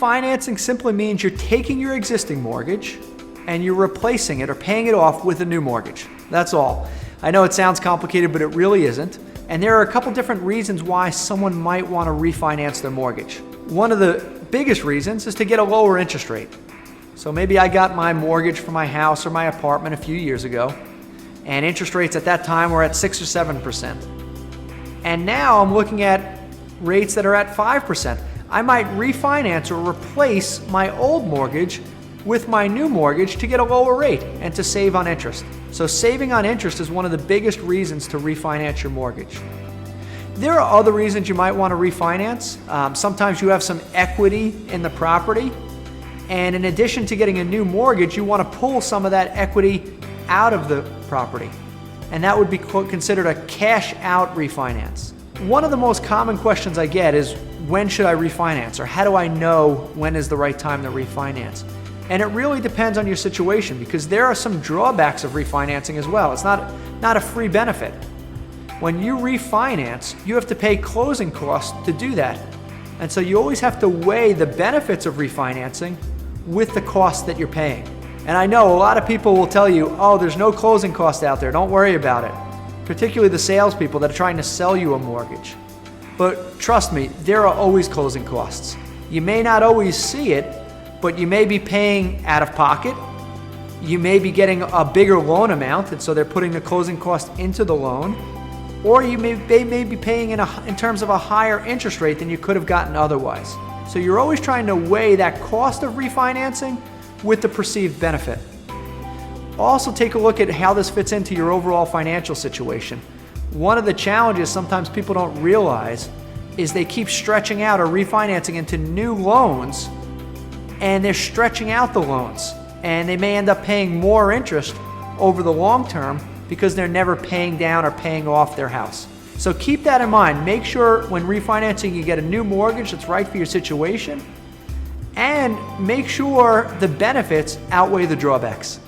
Refinancing simply means you're taking your existing mortgage and you're replacing it or paying it off with a new mortgage. That's all. I know it sounds complicated, but it really isn't. And there are a couple different reasons why someone might want to refinance their mortgage. One of the biggest reasons is to get a lower interest rate. So maybe I got my mortgage for my house or my apartment a few years ago, and interest rates at that time were at 6 or 7%. And now I'm looking at rates that are at 5%. I might refinance or replace my old mortgage with my new mortgage to get a lower rate and to save on interest. So saving on interest is one of the biggest reasons to refinance your mortgage. There are other reasons you might want to refinance. Sometimes you have some equity in the property, and in addition to getting a new mortgage, you want to pull some of that equity out of the property, and that would be considered a cash out refinance. One of the most common questions I get is, when should I refinance, or how do I know when is the right time to refinance? And it really depends on your situation, because there are some drawbacks of refinancing as well. It's not a free benefit. When you refinance, you have to pay closing costs to do that. And so you always have to weigh the benefits of refinancing with the costs that you're paying. And I know a lot of people will tell you, oh, there's no closing cost out there, don't worry about it. Particularly the salespeople that are trying to sell you a mortgage. But trust me, there are always closing costs. You may not always see it, but you may be paying out of pocket. You may be getting a bigger loan amount, and so they're putting the closing cost into the loan. Or they may be paying in terms of a higher interest rate than you could have gotten otherwise. So you're always trying to weigh that cost of refinancing with the perceived benefit. Also take a look at how this fits into your overall financial situation. One of the challenges sometimes people don't realize is they keep stretching out or refinancing into new loans, and they're stretching out the loans, and they may end up paying more interest over the long term because they're never paying down or paying off their house. So keep that in mind. Make sure when refinancing you get a new mortgage that's right for your situation, and make sure the benefits outweigh the drawbacks.